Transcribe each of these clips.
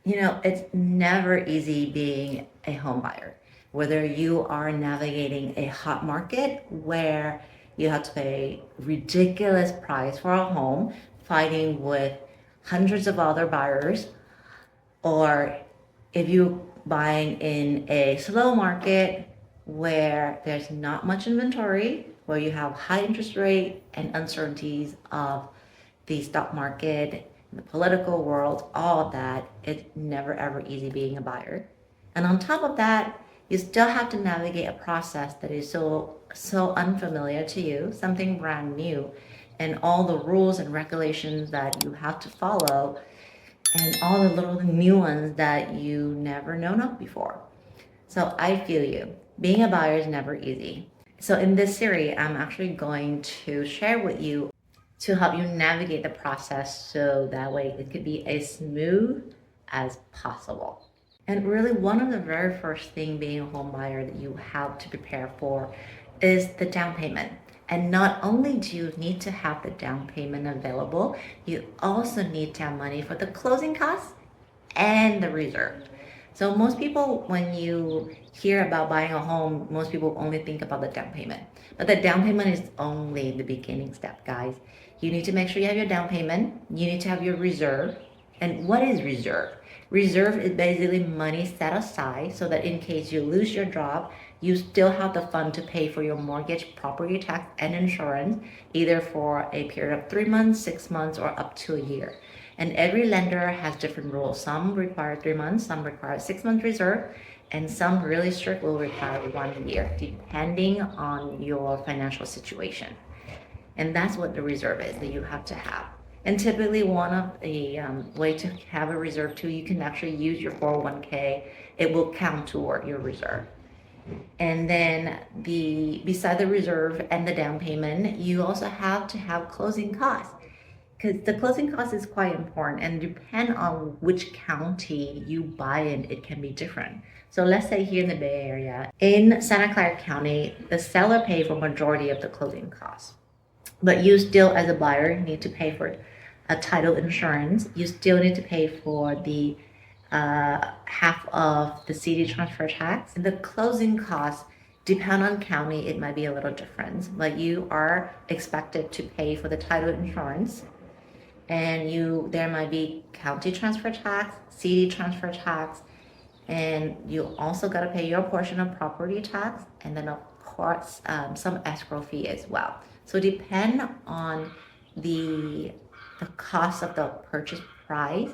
It's never easy being a home buyer, whether you are navigating a hot market where you have to pay ridiculous price for a home, fighting with hundreds of other buyers, or if you're buying in a slow market where there's not much inventory, where you have high interest rate and uncertainties of the stock market, the political world, all of that, it's never ever easy being a buyer. And on top of that, you still have to navigate a process that is so unfamiliar to you, something brand new, and all the rules and regulations that you have to follow and all the little new ones that you never known of before. So I feel you. Being a buyer is never easy. So in this series, I'm actually going to share with you to help you navigate the process so that way it could be as smooth as possible. And really, one of the very first thing being a home buyer that you have to prepare for is the down payment. And not only do you need to have the down payment available, you also need to have money for the closing costs and the reserve. So most people, when you hear about buying a home, most people only think about the down payment. But the down payment is only the beginning step, guys. You need to make sure you have your down payment. You need to have your reserve. And what is reserve? Reserve is basically money set aside so that in case you lose your job, you still have the fund to pay for your mortgage, property tax, and insurance, either for a period of 3 months, 6 months, or up to a year. And every lender has different rules. Some require 3 months, some require 6 month reserve, and some really strict will require 1 year, depending on your financial situation. And that's what the reserve is that you have to have. And typically, one of the way to have a reserve too, you can actually use your 401k. It will count toward your reserve. And then beside the reserve and the down payment, you also have to have closing costs, because the closing cost is quite important, and depend on which county you buy in, it can be different. So let's say here in the Bay Area, in Santa Clara County, the seller pays for majority of the closing costs. But you still, as a buyer, need to pay for a title insurance. You still need to pay for the half of the city transfer tax. And the closing costs depend on county, it might be a little different, but you are expected to pay for the title insurance, and there might be county transfer tax, city transfer tax, and you also got to pay your portion of property tax, and then of course some escrow fee as well. So depend on the cost of the purchase price.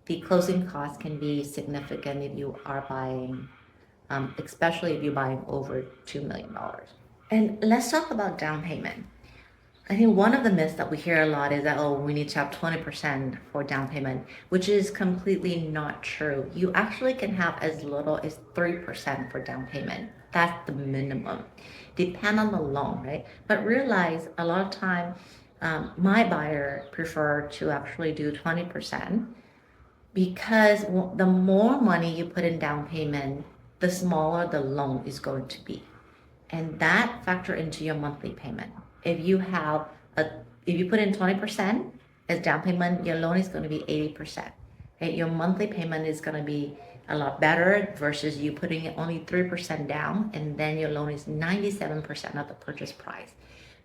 The closing cost can be significant if you are buying, especially if you're buying over $2 million. And let's talk about down payment. I think one of the myths that we hear a lot is that, oh, we need to have 20% for down payment, which is completely not true. You actually can have as little as 3% for down payment. That's the minimum. Depend on the loan, right? But realize a lot of time, my buyer prefer to actually do 20%, because the more money you put in down payment, the smaller the loan is going to be. And that factor into your monthly payment. If you put in 20% as down payment, your loan is going to be 80%. Right? Your monthly payment is going to be a lot better versus you putting only 3% down, and then your loan is 97% of the purchase price.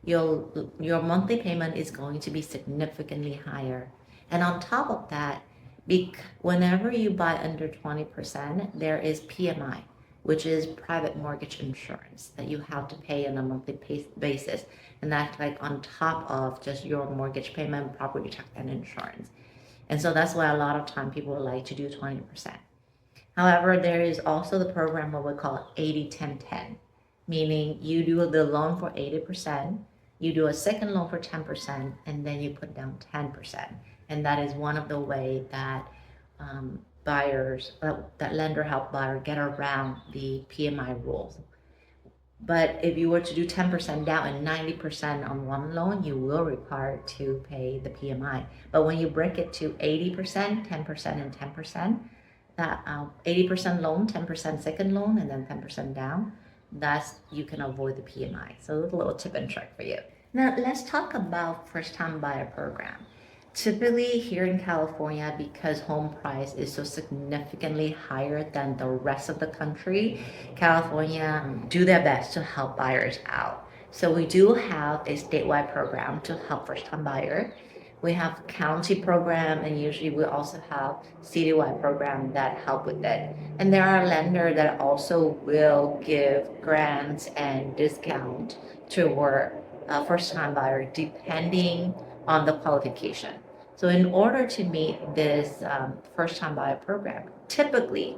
Your monthly payment is going to be significantly higher. And on top of that, whenever you buy under 20%, there is PMI, which is private mortgage insurance that you have to pay on a monthly basis. And that's like on top of just your mortgage payment, property tax, and insurance. And so that's why a lot of time people like to do 20%. However, there is also the program what we call 80-10-10, meaning you do the loan for 80%, you do a second loan for 10%, and then you put down 10%. And that is one of the way that that lender help buyer get around the PMI rules. But if you were to do 10% down and 90% on one loan, you will require to pay the PMI. But when you break it to 80%, 10%, and 10%, that 80% loan, 10% second loan, and then 10% down, you can avoid the PMI. So a little tip and trick for you. Now let's talk about first time buyer program. Typically here in California, because home price is so significantly higher than the rest of the country, California do their best to help buyers out. So we do have a statewide program to help first-time buyer. We have county program, and usually we also have citywide program that help with it. And there are lenders that also will give grants and discount toward a first-time buyer depending on the qualification. So in order to meet this first-time buyer program, typically,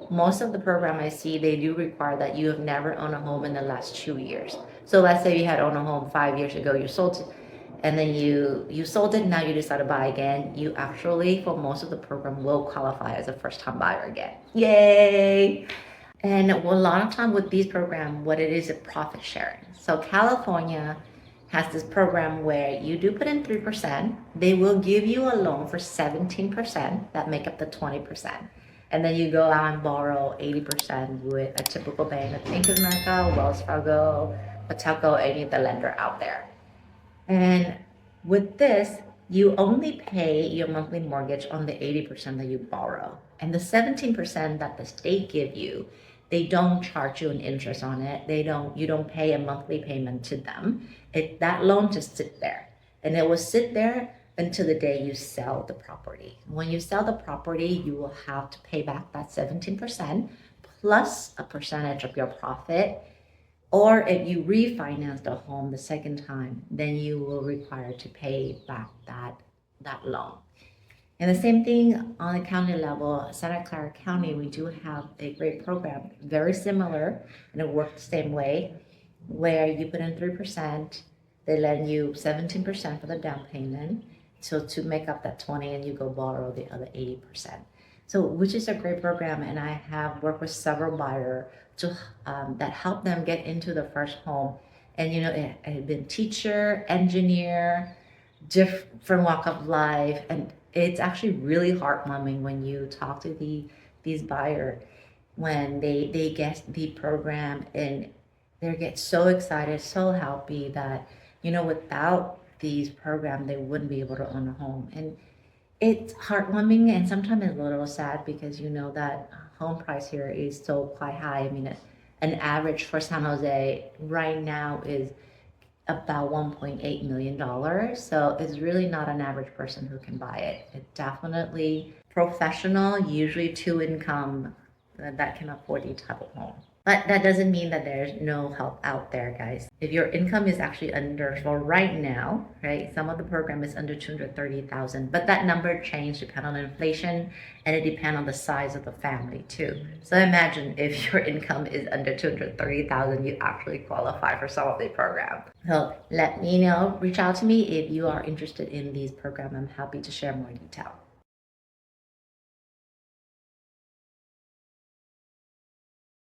most of the program I see, they do require that you have never owned a home in the last 2 years. So let's say you had owned a home 5 years ago, you sold it, and then you sold it, now you decide to buy again. You actually, for most of the program, will qualify as a first-time buyer again. Yay! And a lot of time with these programs, what it is profit sharing. So California has this program where you do put in 3%, they will give you a loan for 17% that make up the 20%. And then you go out and borrow 80% with a typical bank like Bank of America, Wells Fargo, Patelco, any of the lender out there. And with this, you only pay your monthly mortgage on the 80% that you borrow. And the 17% that the state give you, they don't charge you an interest on it. You don't pay a monthly payment to them. That loan just sits there. And it will sit there until the day you sell the property. When you sell the property, you will have to pay back that 17% plus a percentage of your profit. Or if you refinance the home the second time, then you will require to pay back that loan. And the same thing on the county level, Santa Clara County, we do have a great program, very similar, and it works the same way, where you put in 3%, they lend you 17% for the down payment, so to make up that 20, and you go borrow the other 80%. So, which is a great program, and I have worked with several buyers that help them get into the first home. And it had been teacher, engineer, different walk of life, and it's actually really heartwarming when you talk to these buyers when they get the program, and they get so excited, so happy that without these programs they wouldn't be able to own a home. And it's heartwarming, and sometimes it's a little sad because that home price here is so quite high. I mean, an average for San Jose right now is about $1.8 million. So it's really not an average person who can buy it. It's definitely professional, usually two income that can afford each type of home. But that doesn't mean that there's no help out there, guys. If your income is actually under, for right now, right, some of the program is under 230,000, but that number changes depending on inflation, and it depends on the size of the family too. So imagine if your income is under 230,000, you actually qualify for some of the program. So let me know, reach out to me if you are interested in these programs. I'm happy to share more detail.